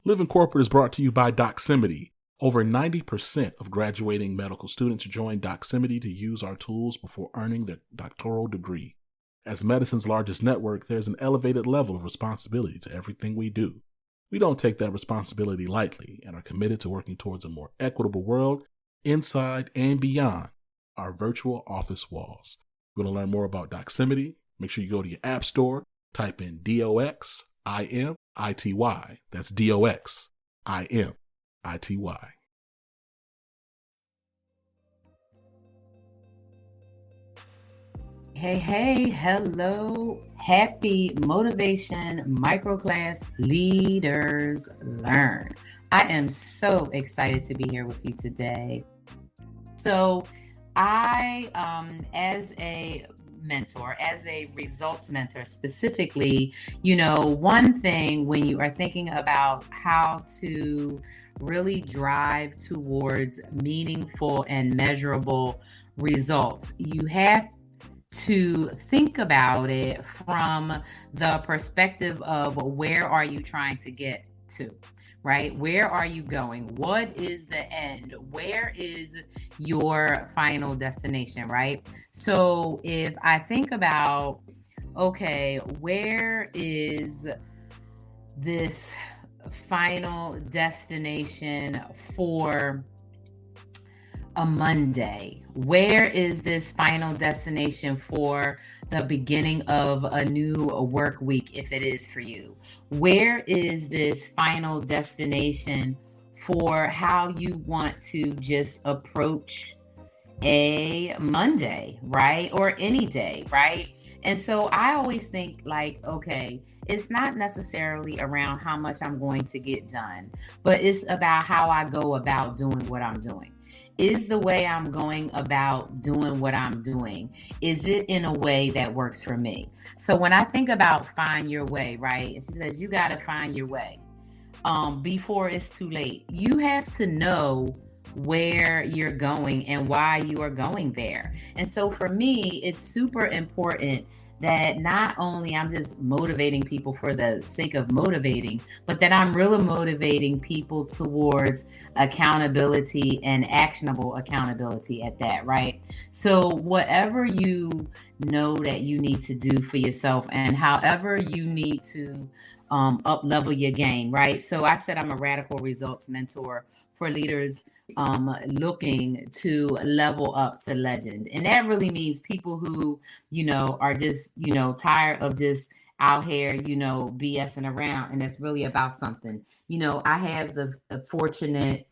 Living Corporate is brought to you by Doximity. Over 90% of graduating medical students join Doximity to use our tools before earning their doctoral degree. As medicine's largest network, there's an elevated level of responsibility to everything we do. We don't take that responsibility lightly and are committed to working towards a more equitable world inside and beyond our virtual office walls. If you want to learn more about Doximity, make sure you go to your app store, type in DOXIMITY. That's DOXIMITY. Hey, hello. Happy Motivation Microclass Leaders Learn. I am so excited to be here with you today. So I, as a mentor, as a results mentor specifically, one thing when you are thinking about how to really drive towards meaningful and measurable results, you have to think about it from the perspective of where are you trying to get to, right? Where are you going? What is the end? Where is your final destination, right? So if I think about, okay, where is this final destination for a Monday? Where is this final destination for the beginning of a new work week, if it is for you? Where is this final destination for how you want to just approach a Monday, right? Or any day, right? And so I always think like, okay, it's not necessarily around how much I'm going to get done, but it's about how I go about doing what I'm doing. Is the way I'm going about doing what I'm doing, is it in a way that works for me? So when I think about find your way, right? And she says, you got to find your way before it's too late. You have to know where you're going and why you are going there. And so for me, it's super important that not only I'm just motivating people for the sake of motivating, but that I'm really motivating people towards accountability and actionable accountability at that, right? So whatever you know that you need to do for yourself and however you need to up level your game, right? So I said I'm a radical results mentor for leaders looking to level up to legend. And that really means people who, are just, tired of just out here, BSing around. And it's really about something. I have the fortunate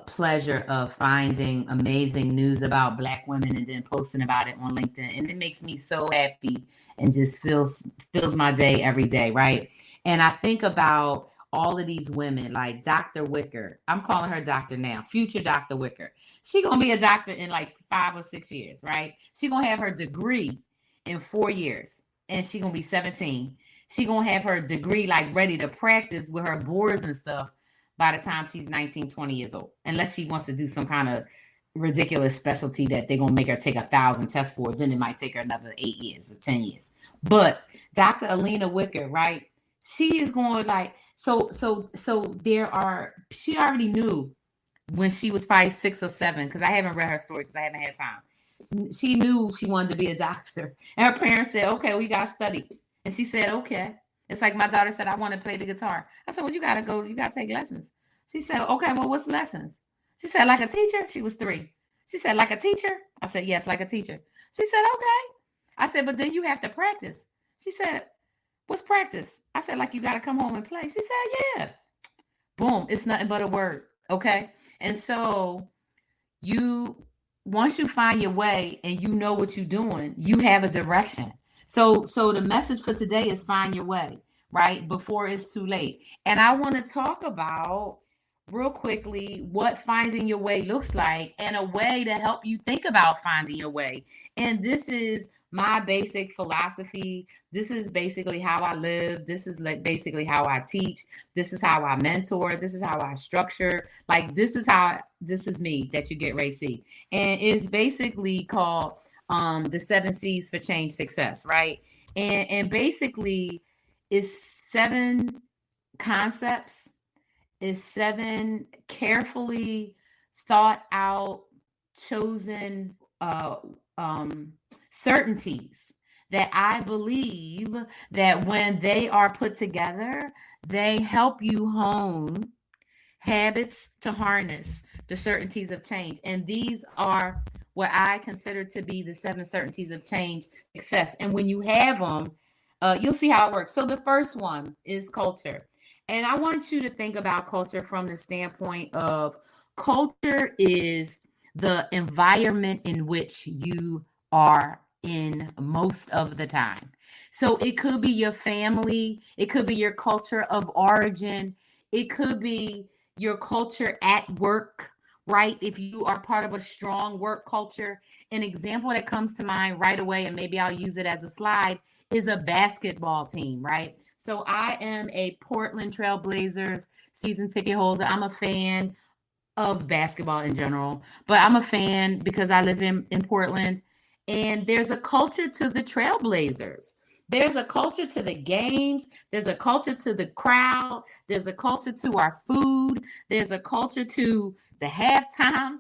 pleasure of finding amazing news about Black women and then posting about it on LinkedIn. And it makes me so happy and just fills my day every day, right? And I think about all of these women like Dr. Wicker. I'm calling her doctor now, future Dr. Wicker. She gonna be a doctor in like 5 or 6 years, right? She gonna have her degree in 4 years and she gonna be 17. She gonna have her degree like ready to practice with her boards and stuff by the time she's 19, 20 years old, unless she wants to do some kind of ridiculous specialty that they're gonna make her take 1,000 tests for. Then it might take her another 8 years or 10 years. But Dr. Alina Wicker, right? She is going like, so she already knew when she was probably 6 or 7, because I haven't read her story because I haven't had time. She knew she wanted to be a doctor. And her parents said, okay, we got to study. And she said, okay. It's like my daughter said, I want to play the guitar. I said, well, you got to take lessons. She said, okay, well, what's lessons? She said, like a teacher? She was 3. She said, like a teacher? I said, yes, like a teacher. She said, okay. I said, but then you have to practice. She said, what's practice? I said, like you got to come home and play. She said, yeah. Boom. It's nothing but a word. Okay. And so once you find your way and you know what you're doing, you have a direction. So the message for today is find your way, right? Before it's too late. And I want to talk about real quickly what finding your way looks like and a way to help you think about finding your way. And this is my basic philosophy. This is basically how I live. This is like basically how I teach. This is how I mentor. This is how I structure. Like this is me that you get ready to see. And it's basically called the 7 C's for change success, right? And basically it's 7 concepts is 7 carefully thought out, chosen certainties that I believe that when they are put together, they help you hone habits to harness the certainties of change. And these are what I consider to be the 7 certainties of change success. And when you have them, you'll see how it works. So the first one is culture. And I want you to think about culture from the standpoint of culture is the environment in which you are in most of the time. So it could be your family, it could be your culture of origin, it could be your culture at work, right? If you are part of a strong work culture, an example that comes to mind right away, and maybe I'll use it as a slide, is a basketball team, right? So I am a Portland Trail Blazers season ticket holder. I'm a fan of basketball in general, but I'm a fan because I live in Portland, and there's a culture to the Trailblazers. There's a culture to the games. There's a culture to the crowd. There's a culture to our food. There's a culture to the halftime.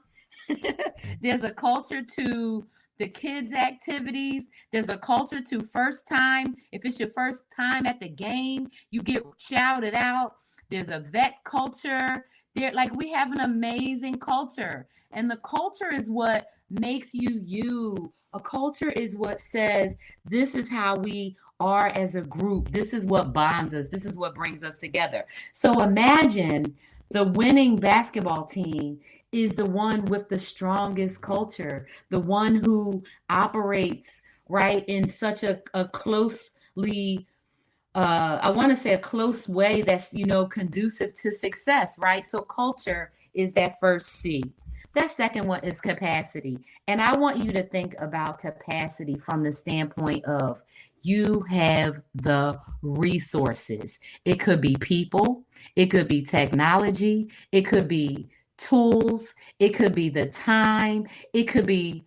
There's a culture to the kids' activities. There's a culture to first time. If it's your first time at the game, you get shouted out. There's a vet culture. There, like, we have an amazing culture, and the culture is what makes you you. A culture is what says this is how we are as a group. This is what bonds us. This is what brings us together. So imagine the winning basketball team is the one with the strongest culture, the one who operates right in such a closely I want to say a close way that's, conducive to success, right? So culture is that first C. That second one is capacity. And I want you to think about capacity from the standpoint of you have the resources. It could be people, it could be technology, it could be tools, it could be the time, it could be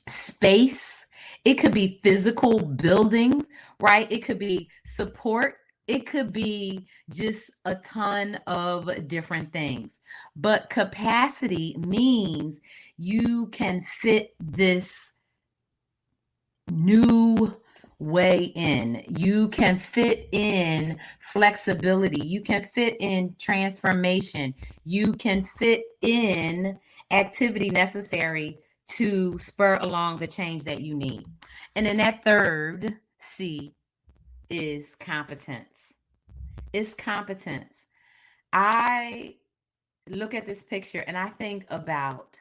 space, it could be physical buildings, right? It could be support. It could be just a ton of different things. But capacity means you can fit this new way in. You can fit in flexibility. You can fit in transformation. You can fit in activity necessary to spur along the change that you need. And then that third C is competence. It's competence. I look at this picture and I think about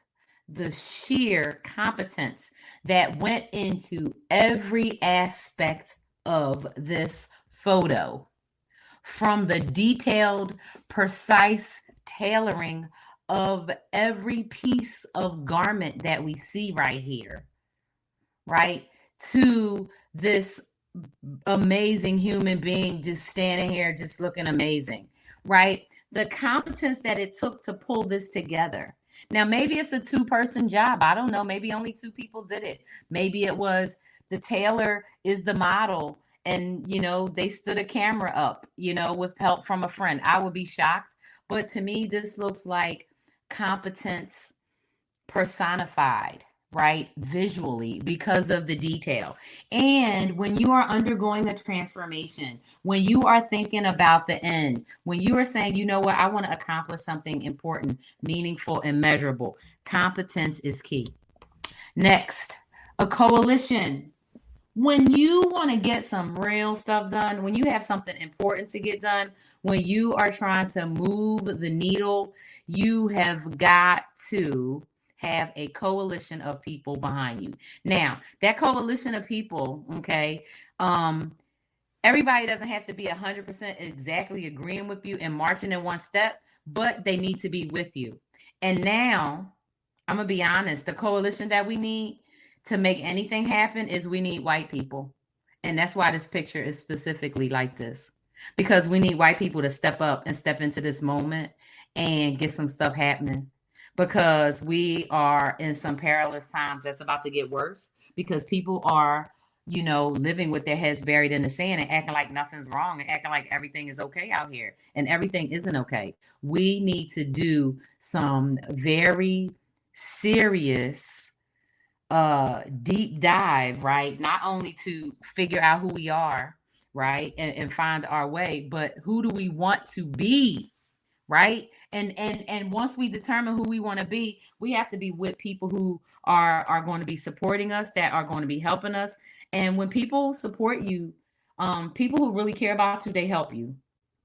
the sheer competence that went into every aspect of this photo, from the detailed, precise tailoring of every piece of garment that we see right here, right? To this amazing human being just standing here, just looking amazing, right? The competence that it took to pull this together. Now, maybe it's a 2-person job. I don't know. Maybe only 2 people did it. Maybe it was the tailor is the model and, they stood a camera up, with help from a friend. I would be shocked. But to me, this looks like competence personified, right? Visually, because of the detail. And when you are undergoing a transformation, when you are thinking about the end, when you are saying, you know what, I want to accomplish something important, meaningful, and measurable, competence is key. Next, a coalition. When you want to get some real stuff done, when you have something important to get done, when you are trying to move the needle, you have got to have a coalition of people behind you. Now, that coalition of people, okay, everybody doesn't have to be 100% exactly agreeing with you and marching in one step, but they need to be with you. And now, I'm going to be honest, the coalition that we need to make anything happen is we need white people. And that's why this picture is specifically like this, because we need white people to step up and step into this moment and get some stuff happening, because we are in some perilous times that's about to get worse, because people are living with their heads buried in the sand and acting like nothing's wrong and acting like everything is okay out here, and everything isn't okay. We need to do some very serious deep dive, right? Not only to figure out who we are, right, and find our way, but who do we want to be, right? And once we determine who we want to be, we have to be with people who are going to be supporting us, that are going to be helping us. And when people support you, people who really care about you, they help you.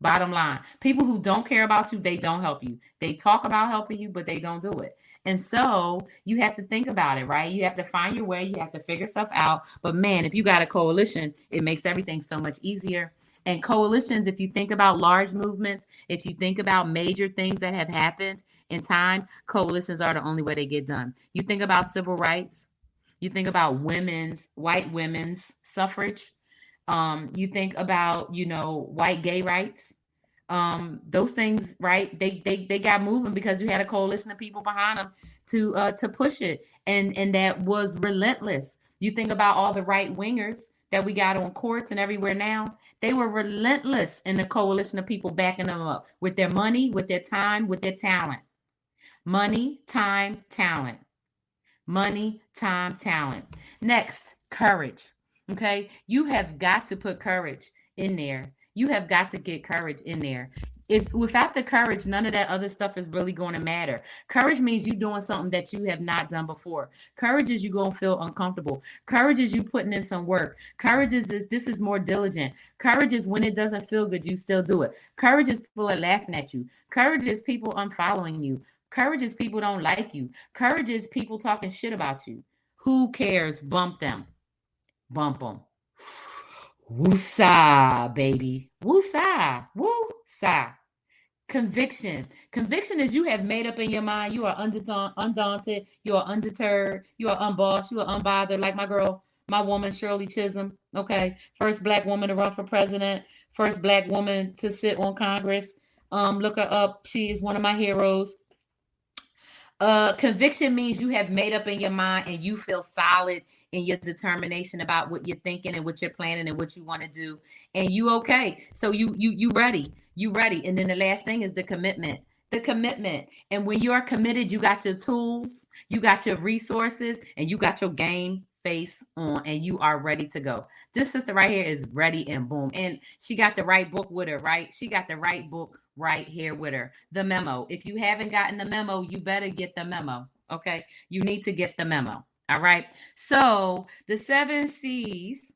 Bottom line, people who don't care about you, they don't help you. They talk about helping you, but they don't do it. And so you have to think about it, right? You have to find your way. You have to figure stuff out. But man, if you got a coalition, it makes everything so much easier. And coalitions, if you think about large movements, if you think about major things that have happened in time, coalitions are the only way they get done. You think about civil rights, you think about white women's suffrage, you think about, white gay rights. Those things, right? They got moving because you had a coalition of people behind them to push it, and that was relentless. You think about all the right wingers that we got on courts and everywhere now. They were relentless in the coalition of people backing them up with their money, with their time, with their talent. Money, time, talent. Money, time, talent. Next, courage. Okay, you have got to put courage in there. You have got to get courage in there. If without the courage, none of that other stuff is really going to matter. Courage means you doing something that you have not done before. Courage is you going to feel uncomfortable. Courage is you putting in some work. Courage is this is more diligent. Courage is when it doesn't feel good, you still do it. Courage is people are laughing at you. Courage is people unfollowing you. Courage is people don't like you. Courage is people talking shit about you. Who cares? Bump them. Bump them. Woosa, baby. Woosa. Woosa. Conviction. Conviction is you have made up in your mind. You are undaunted. You are undeterred. You are unbossed. You are unbothered. Like my woman, Shirley Chisholm. Okay. First Black woman to run for president. First Black woman to sit on Congress. Look her up. She is one of my heroes. Conviction means you have made up in your mind and you feel solid in your determination about what you're thinking and what you're planning and what you want to do, and you okay. So you ready. And then the last thing is the commitment. And when you're committed, you got your tools, you got your resources, and you got your game face on, and you are ready to go. This sister right here is ready, and boom. And she got the right book with her, right? She got the right book right here with her. The memo. If you haven't gotten the memo, you better get the memo. Okay. You need to get the memo. All right. So the 7 C's,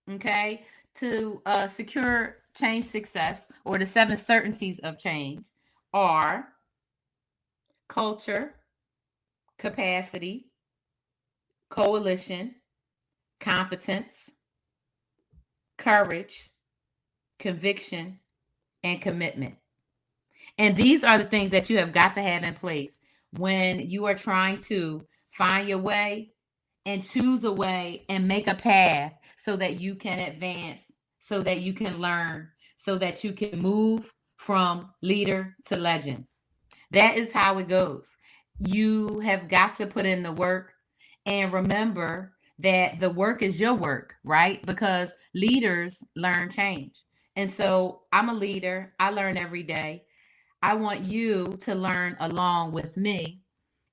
okay, to secure change success, or the 7 certainties of change, are culture, capacity, coalition, competence, courage, conviction, and commitment. And these are the things that you have got to have in place when you are trying to find your way and choose a way and make a path so that you can advance, so that you can learn, so that you can move from leader to legend. That is how it goes. You have got to put in the work, and remember that the work is your work, right? Because leaders learn change. And so I'm a leader. I learn every day. I want you to learn along with me,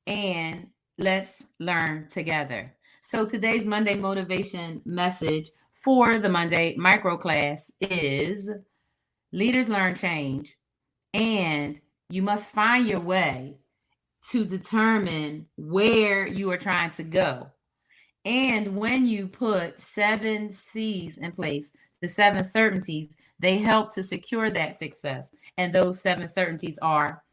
and let's learn together. So today's Monday motivation message for the Monday Microclass is: leaders learn change, and you must find your way to determine where you are trying to go. And when you put 7 C's in place, the 7 certainties, they help to secure that success. And those 7 certainties are,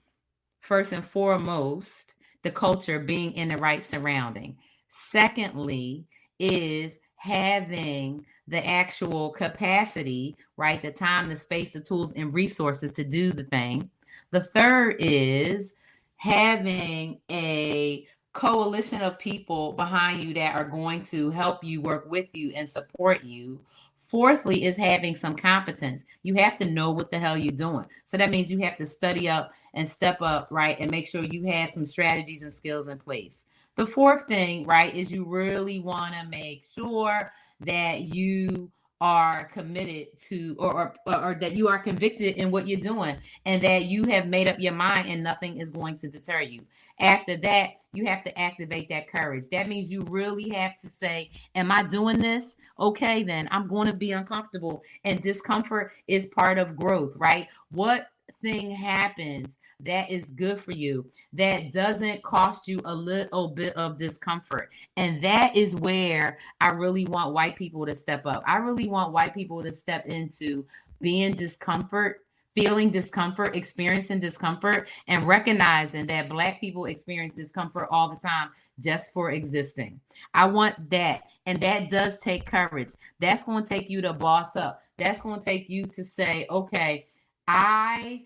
first and foremost, the culture, being in the right surrounding. Secondly, is having the actual capacity, right? The time, the space, the tools, and resources to do the thing. The third is having a coalition of people behind you that are going to help you, work with you, and support you. Fourthly is having some competence. You have to know what the hell you're doing. So that means you have to study up and step up, right? And make sure you have some strategies and skills in place. The fourth thing, right, is you really want to make sure that you are committed to, or that you are convicted in what you're doing, and that you have made up your mind and nothing is going to deter you. After that, you have to activate that courage. That means you really have to say, am I doing this? Okay, then I'm going to be uncomfortable, and discomfort is part of growth, right? What thing happens that is good for you, that doesn't cost you a little bit of discomfort? And that is where I really want white people to step up. I really want white people to step into being discomfort, feeling discomfort, experiencing discomfort, and recognizing that Black people experience discomfort all the time just for existing. I want that. And that does take courage. That's going to take you to boss up. That's going to take you to say, okay, I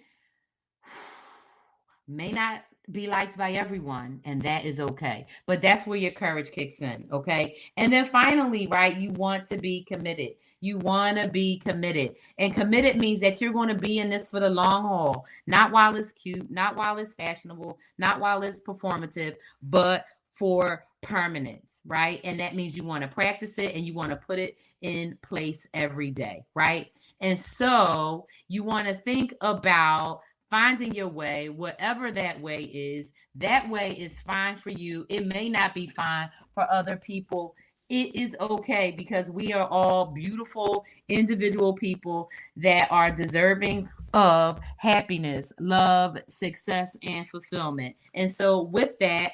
may not be liked by everyone, and that is okay. But that's where your courage kicks in, okay? And then finally, right, you want to be committed. You want to be committed. And committed means that you're going to be in this for the long haul, not while it's cute, not while it's fashionable, not while it's performative, but for permanence, right? And that means you want to practice it and you want to put it in place every day, right? And so you want to think about finding your way, whatever that way is. That way is fine for you. It may not be fine for other people. It is okay, because we are all beautiful individual people that are deserving of happiness, love, success, and fulfillment. And so with that,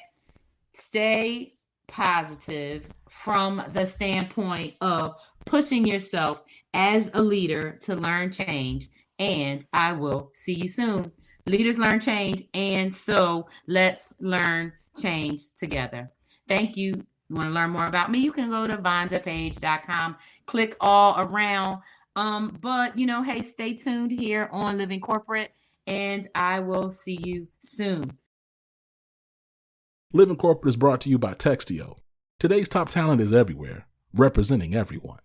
stay positive from the standpoint of pushing yourself as a leader to learn change. And I will see you soon. Leaders learn change, and so let's learn change together. Thank you. You want to learn more about me? You can go to VondaPage.com, click all around. But hey, stay tuned here on Living Corporate, and I will see you soon. Living Corporate is brought to you by Textio. Today's top talent is everywhere, representing everyone,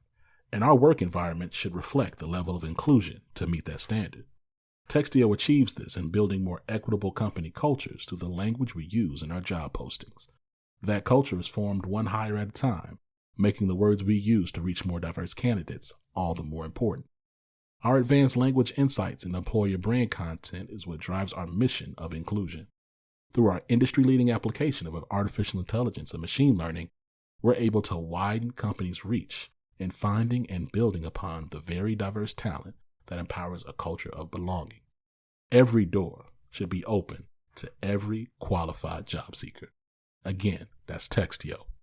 and our work environment should reflect the level of inclusion to meet that standard. Textio achieves this in building more equitable company cultures through the language we use in our job postings. That culture is formed one hire at a time, making the words we use to reach more diverse candidates all the more important. Our advanced language insights and employer brand content is what drives our mission of inclusion. Through our industry-leading application of artificial intelligence and machine learning, we're able to widen companies' reach in finding and building upon the very diverse talent that empowers a culture of belonging. Every door should be open to every qualified job seeker. Again, that's Textio.